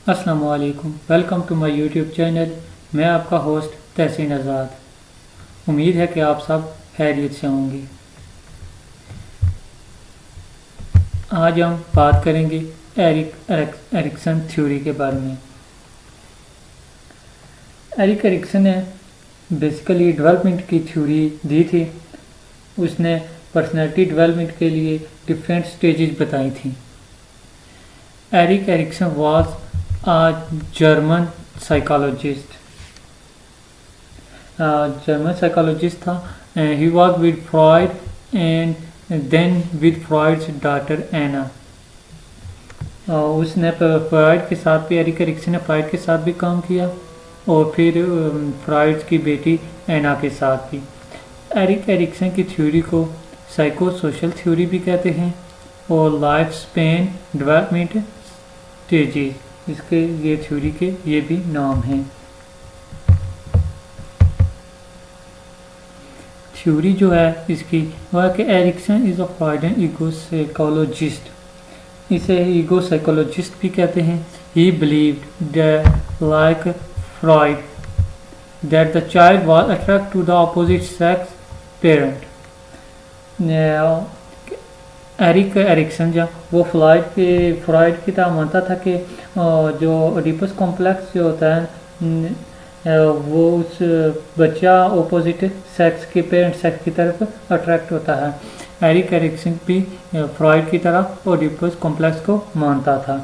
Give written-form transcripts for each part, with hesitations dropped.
अस्सलाम वालेकुम, welcome to my YouTube channel. मैं आपका होस्ट तहसीन आज़ाद। उम्मीद है कि आप सब खैरियत से होंगे। आज हम बात करेंगे एरिक्सन थ्योरी के बारे में। एरिक एरिक्सन ने बेसिकली डेवलपमेंट की थ्योरी दी थी। उसने पर्सनैलिटी डेवलपमेंट के लिए डिफरेंट स्टेजेस बताई थी। Erik Erikson was a German psychologist था। ही was with Freud and then with Freud's daughter Anna. उसने फ्राइड के साथ भी, एरिक एरिक्सन ने फ्राइड के साथ भी काम किया और फिर फ्राइड की बेटी एना के साथ भी। एरिक एरिक्सन की थ्योरी को साइको सोशल थ्योरी भी कहते हैं और लाइफ स्पेन डेवलपमेंट स्टेजेस, इसके ये थ्योरी के ये भी नाम हैं। थ्योरी जो है इसकी वह कि Erikson is a Freudian ego psychologist. इसे ईगो साइकोलॉजिस्ट भी कहते हैं। He believed that like Freud that the child was attract to the opposite sex parent. Erik Erikson जो वो फ्रॉइड की तरह मानता था कि जो ओडिपस कॉम्प्लेक्स जो होता है वो उस बच्चा ऑपोजिट सेक्स के पेरेंट सेक्स की तरफ अट्रैक्ट होता है। एरिक एरिक्सन भी फ्रॉइड की तरह ओडिपस कॉम्प्लेक्स को मानता था।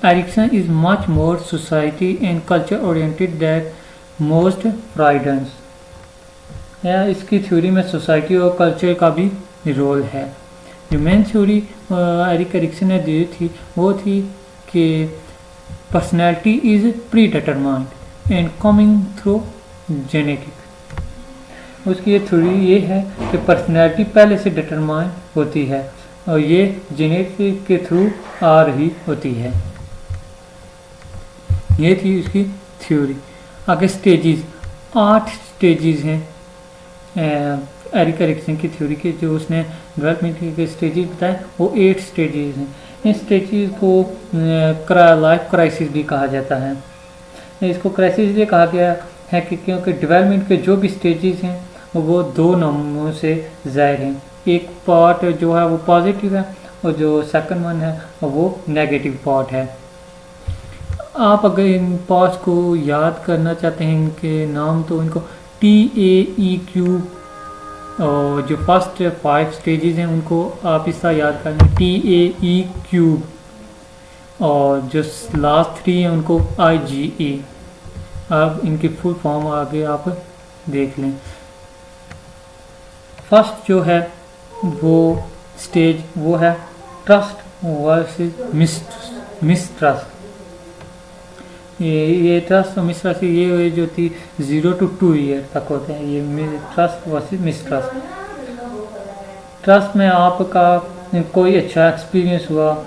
Erikson is much more society and culture oriented that most Freudians. इसकी थ्योरी में सोसाइटी और कल्चर का भी रोल है। जो मेन थ्योरी एरिक एरिक्सन ने दी थी वो थी कि personality is pre determined and coming through genetic. उसकी ये थ्योरी ये है कि पर्सनैलिटी पहले से डिटरमाइन होती है और ये जेनेटिक के थ्रू आ रही होती है। ये थी उसकी थ्योरी। आगे स्टेजेस, 8 स्टेजेस हैं एरिक एरिक्सन की थ्योरी के। जो उसने डेवलपमेंट के स्टेजेस बताए वो 8 स्टेजेस हैं। इन स्टेजेस को लाइफ क्राइसिस भी कहा जाता है। इसको क्राइसिस इसलिए कहा गया है कि क्योंकि डेवलपमेंट के जो भी स्टेजेस हैं वो 2 नामों से ज़ाहिर हैं। एक पार्ट जो है वो पॉजिटिव है और जो सेकंड वन है वो नेगेटिव पार्ट है। आप अगर इन पार्ट्स को याद करना चाहते हैं इनके नाम तो इनको TAEQ और जो फर्स्ट 5 स्टेजेस हैं उनको आप इस तरह याद करेंगे TAEQ और जो लास्ट 3 हैं उनको IGE। अब इनकी फुल फॉर्म आगे आप देख लें। फर्स्ट जो है वो स्टेज वो है ट्रस्ट वर्सेस मिसट्रस्ट। ये ट्रस्ट और मिसट्रस्ट ये जो थी 0 to 2 ईयर तक होते हैं। ये ट्रस्ट वर्सेस मिसट्रस्ट। ट्रस्ट में आपका कोई अच्छा एक्सपीरियंस हुआ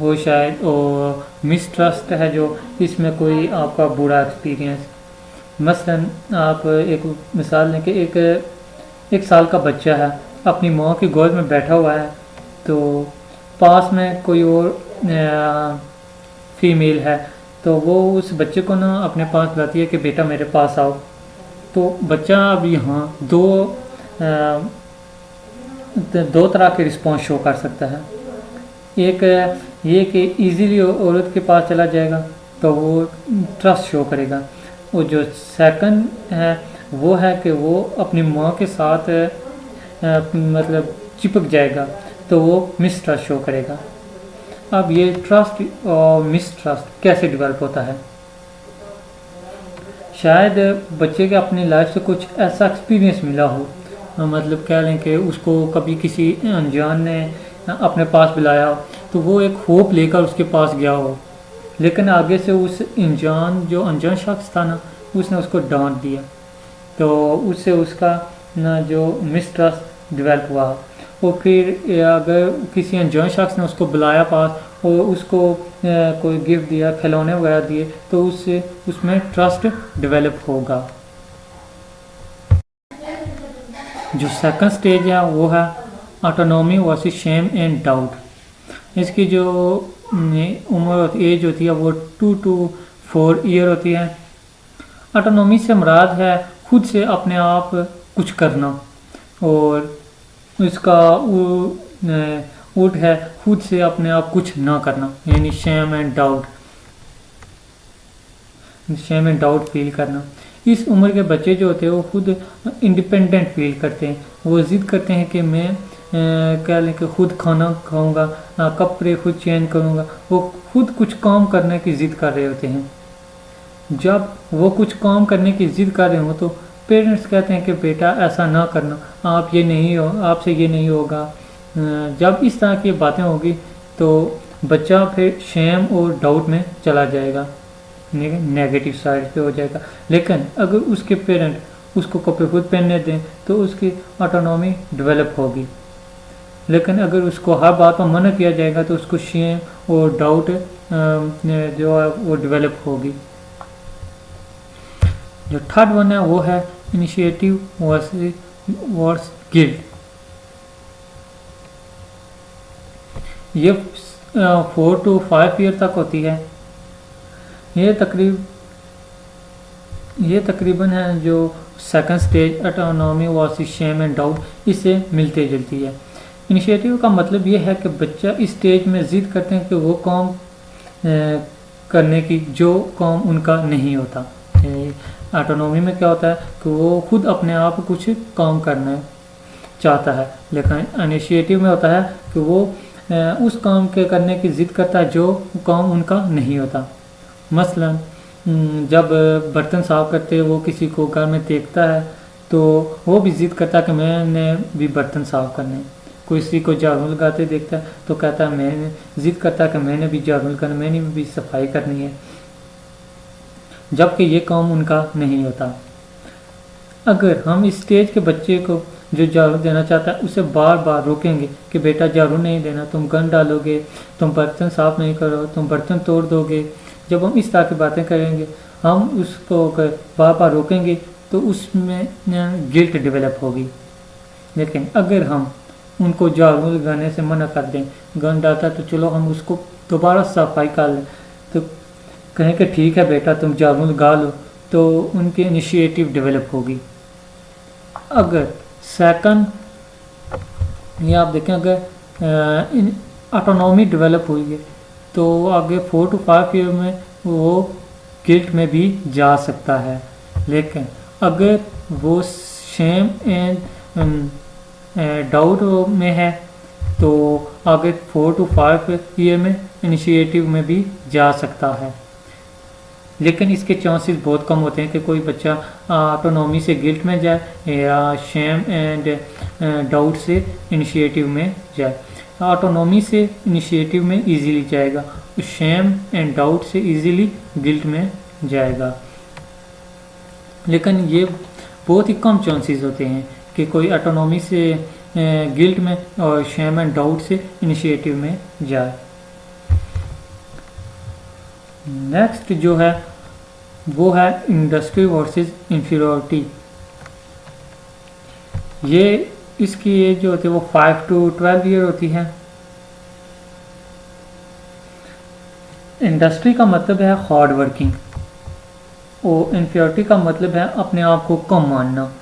हो शायद, और मिसट्रस्ट है जो इसमें कोई आपका बुरा एक्सपीरियंस। मसलन आप एक मिसाल लें कि एक साल का बच्चा है, अपनी माँ की गोद में बैठा हुआ है, तो पास में कोई और फीमेल है तो वो उस बच्चे को ना अपने पास बुलाती है कि बेटा मेरे पास आओ। तो बच्चा अब यहाँ दो तरह के रिस्पॉन्स शो कर सकता है। एक ये कि इजीली औरत के पास चला जाएगा तो वो ट्रस्ट शो करेगा, और जो सेकंड है वो है कि वो अपनी माँ के साथ मतलब चिपक जाएगा तो वो मिसट्रस्ट शो करेगा। अब ये ट्रस्ट और मिसट्रस्ट कैसे डेवलप होता है? शायद बच्चे के अपनी लाइफ से कुछ ऐसा एक्सपीरियंस मिला हो, मतलब कह लें कि उसको कभी किसी अनजान ने अपने पास बुलाया हो तो वो एक होप लेकर उसके पास गया हो, लेकिन आगे से उस अनजान शख्स था ना, उसने उसको डांट दिया तो उससे उसका ना जो मिसट्रस्ट डेवलप हुआ। और फिर अगर किसी अनजान शख्स ने उसको बुलाया पास और उसको कोई गिफ्ट दिया, खिलौने वगैरह दिए, तो उससे उसमें ट्रस्ट डेवलप होगा। जो सेकंड स्टेज है वो है autonomy versus shame and doubt. इसकी जो उम्र एज होती है वो 2 to 4 ईयर होती है। ऑटोनॉमी से मुराद है खुद से अपने आप कुछ करना, और इसका उल्ट है खुद से अपने आप कुछ ना करना, यानी शेम एंड डाउट फील करना। इस उम्र के बच्चे जो होते हैं वो खुद इंडिपेंडेंट फील करते हैं। वो ज़िद करते हैं कि मैं क्या लें कि खुद खाना खाऊंगा, कपड़े खुद चेंज करूंगा। वो खुद कुछ काम करने की ज़िद कर रहे होते हैं। जब वो कुछ काम करने की ज़िद कर रहे हो तो पेरेंट्स कहते हैं कि बेटा ऐसा ना करना, आपसे ये नहीं होगा। जब इस तरह की बातें होगी तो बच्चा फिर शेम और डाउट में चला जाएगा, नेगेटिव साइड पे हो जाएगा। लेकिन अगर उसके पेरेंट उसको कपड़े खुद पहनने दें तो उसकी ऑटोनॉमी डेवलप होगी। लेकिन अगर उसको हर बात पर मना किया जाएगा तो उसको शेम और डाउट जो है वो डेवलप होगी। जो थर्ड वन है वो है इनिशिएटिव वर्स गिल्ट। ये 4 to 5 ईयर तक होती है। ये तकरीबन है जो second stage autonomy versus shame and doubt इससे मिलती जुलती है। इनिशिएटिव का मतलब ये है कि बच्चा इस स्टेज में जिद करते हैं कि वो काम करने की जो काम उनका नहीं होता। ऑटोनॉमी में क्या होता है कि वो खुद अपने आप कुछ काम करना चाहता है, लेकिन इनिशिएटिव में होता है कि वो उस काम के करने की जिद करता है जो काम उनका नहीं होता। मसलन जब बर्तन साफ करते वो किसी को घर में देखता है तो वो भी जिद करता है कि मैंने भी बर्तन साफ करने। कोई किसी को झाड़ू लगाते देखता है तो कहता है मैंने जिद करता है कि मैंने भी झाड़ू लगाना, मैंने भी सफाई करनी है, जबकि ये काम उनका नहीं होता। अगर हम इस स्टेज के बच्चे को जो झाड़ू देना चाहता है उसे बार बार रोकेंगे कि बेटा झाड़ू नहीं देना, तुम गंद डालोगे, तुम बर्तन साफ नहीं करो, तुम बर्तन तोड़ दोगे, जब हम इस तरह की बातें करेंगे, हम उसको बार बार रोकेंगे तो उसमें गिल्ट डेवलप होगी। लेकिन अगर हम उनको झाड़ू लगाने से मना कर दें, गंद डालता है तो चलो हम उसको दोबारा सफाई कर लें, तो कहें कि ठीक है बेटा तुम झाड़ू लगा लो, तो उनकी इनिशिएटिव डेवलप होगी। अगर सेकंड ये आप देखें, अगर ऑटोनॉमी डेवलप हुई है तो आगे 4 to 5 ईयर में वो गिल्ट में भी जा सकता है। लेकिन अगर वो शेम एंड डाउट में है तो आगे 4 to 5 ईयर में इनिशिएटिव में भी जा सकता है। लेकिन इसके चांसेस बहुत कम होते हैं कि कोई बच्चा ऑटोनॉमी से गिल्ट में जाए या शेम एंड डाउट से इनिशिएटिव में जाए। ऑटोनॉमी से इनिशिएटिव में इजीली जाएगा, शेम एंड डाउट से इजीली गिल्ट में जाएगा। लेकिन ये बहुत ही कम चांसेस होते हैं कि कोई ऑटोनॉमी से गिल्ट में और शेम एंड डाउट से इनिशिएटिव में जाए। नेक्स्ट जो है वो है इंडस्ट्री वर्सेस इंफीरियरिटी। ये इसकी एज जो होती है वो 5 to 12 ईयर होती है। इंडस्ट्री का मतलब है हार्ड वर्किंग और इंफीरियरिटी का मतलब है अपने आप को कम मानना।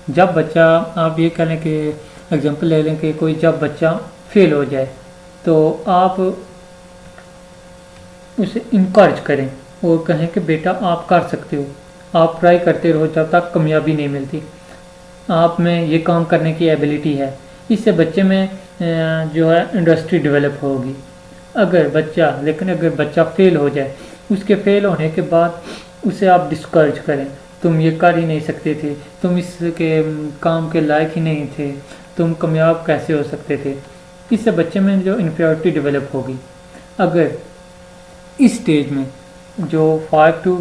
जब बच्चा, आप ये कह लें कि एग्जांपल ले लें कि कोई जब बच्चा फेल हो जाए तो आप उसे इनकरेज करें और कहें कि बेटा आप कर सकते हो, आप ट्राई करते रहो जब तक कामयाबी नहीं मिलती, आप में ये काम करने की एबिलिटी है। इससे बच्चे में जो है इंडस्ट्री डेवलप होगी। अगर बच्चा फेल हो जाए, उसके फेल होने के बाद उसे आप डिस्करेज करें, तुम ये कर ही नहीं सकते थे, तुम इसके काम के लायक ही नहीं थे, तुम कामयाब कैसे हो सकते थे। इससे बच्चे में जो इंफीरियरिटी डेवलप होगी। अगर इस स्टेज में जो 5 to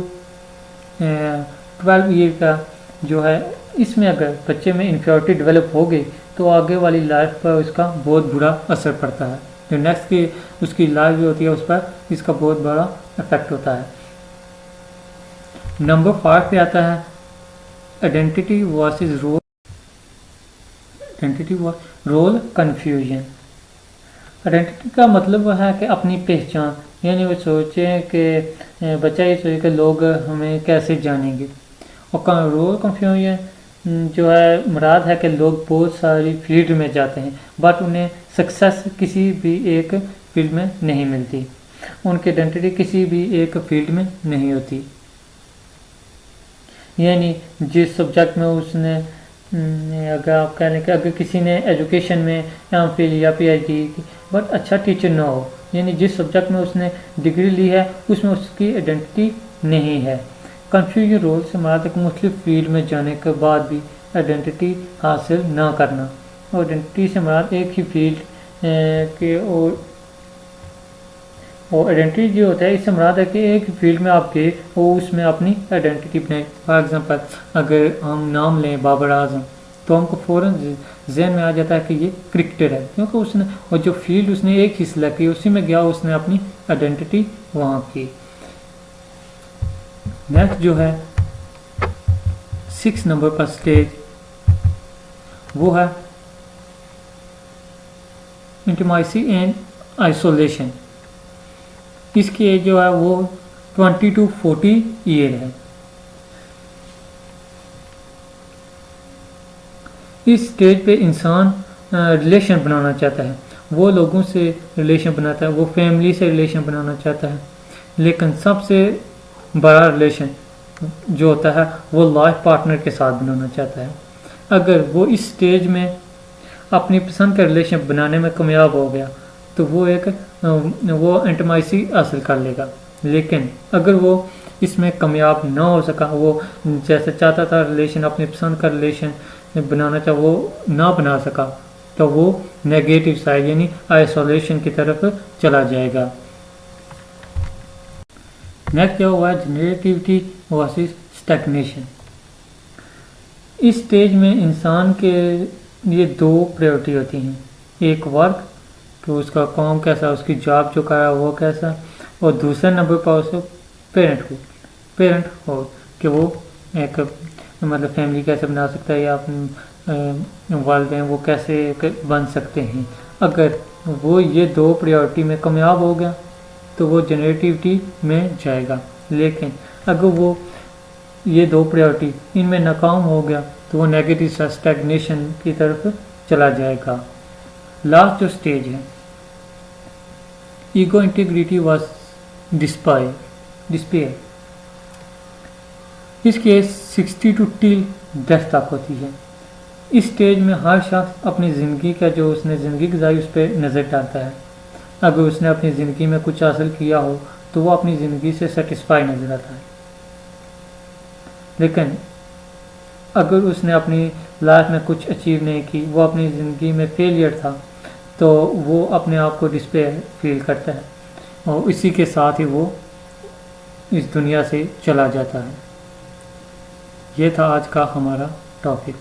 12 ईयर का जो है, इसमें अगर बच्चे में इंफीरियरिटी डेवलप हो गई तो आगे वाली लाइफ पर उसका बहुत बुरा असर पड़ता है। जो नेक्स्ट की उसकी लाइफ जो होती है उस पर इसका बहुत बड़ा इफेक्ट होता है। नंबर 5 पे आता है identity versus role confusion. Identity का मतलब है कि अपनी पहचान, यानी वो सोचें कि बच्चा ये सोचे कि लोग हमें कैसे जानेंगे। और रोल कन्फ्यूजन जो है मुराद है कि लोग बहुत सारी फील्ड में जाते हैं बट उन्हें सक्सेस किसी भी एक फील्ड में नहीं मिलती, उनकी आइडेंटिटी किसी भी एक फील्ड में नहीं होती। यानी जिस सब्जेक्ट में उसने अगर आप कह लें कि अगर किसी ने एजुकेशन में एमफिल या पीएचडी की बट अच्छा टीचर ना हो, यानी जिस सब्जेक्ट में उसने डिग्री ली है उसमें उसकी आइडेंटिटी नहीं है। कंफ्यूजन रोल से मुराद एक मुख्तलिफ फील्ड में जाने के बाद भी आइडेंटिटी हासिल ना करना, और आइडेंटिटी से मुराद एक ही फील्ड के और आइडेंटिटी जो होता है इससे मुराद है कि एक फील्ड में आप गए और उसमें अपनी आइडेंटिटी बनाए। फॉर एग्जांपल अगर हम नाम लें बाबर आजम तो हमको फ़ौरन जहन में आ जाता है कि ये क्रिकेटर है, क्योंकि उसने और जो फील्ड उसने एक ही सिलेक्ट की उसी में गया, उसने अपनी आइडेंटिटी वहाँ की। नेक्स्ट जो है 6 नंबर पर स्टेज वो है इंटीमेसी एंड आइसोलेशन। इसकी एज जो है वो 20 to 40 ईयर है। इस स्टेज पे इंसान रिलेशन बनाना चाहता है, वो लोगों से रिलेशन बनाता है, वो फैमिली से रिलेशन बनाना चाहता है, लेकिन सबसे बड़ा रिलेशन जो होता है वो लाइफ पार्टनर के साथ बनाना चाहता है। अगर वो इस स्टेज में अपनी पसंद का रिलेशन बनाने में कामयाब हो गया तो वो इंटीमेसी हासिल कर लेगा, लेकिन अगर वो इसमें कामयाब ना हो सका, वो जैसे चाहता था रिलेशन अपनी पसंद का रिलेशन बनाना चाहे वो ना बना सका, तो वो नेगेटिव साइड यानी आइसोलेशन की तरफ चला जाएगा। नेक्स्ट क्या हुआ है जनरेटिविटी वर्सेस स्टैग्नेशन। इस स्टेज में इंसान के लिए दो प्रायोरिटी होती हैं, एक वर्क कि उसका काम कैसा, उसकी जॉब जो कर रहा है वो कैसा, और दूसरे नंबर पर उसको पेरेंट हो कि वो एक मतलब फैमिली कैसे बना सकता है या वालिदैन वो कैसे बन सकते हैं। अगर वो ये दो प्रायोरिटी में कामयाब हो गया तो वो जनरेटिविटी में जाएगा, लेकिन अगर वो ये दो प्रायोरिटी इनमें नाकाम हो गया तो वो नेगेटिव स्टैग्नेशन की तरफ चला जाएगा। लास्ट जो स्टेज है ईगो इंटीग्रिटी वाज डिस्पेयर। इसकी एज 60 to till डेथ तक होती है। इस स्टेज में हर शख्स अपनी ज़िंदगी का जो उसने ज़िंदगी गुजारी उस पर नज़र डालता है। अगर उसने अपनी ज़िंदगी में कुछ हासिल किया हो तो वो अपनी ज़िंदगी से सेटिस्फाई नजर आता है, लेकिन अगर उसने अपनी लाइफ में कुछ अचीव नहीं की, वो अपनी ज़िंदगी में फेलियर था, तो वो अपने आप को डिस्पेयर फील करता है और इसी के साथ ही वो इस दुनिया से चला जाता है। ये था आज का हमारा टॉपिक।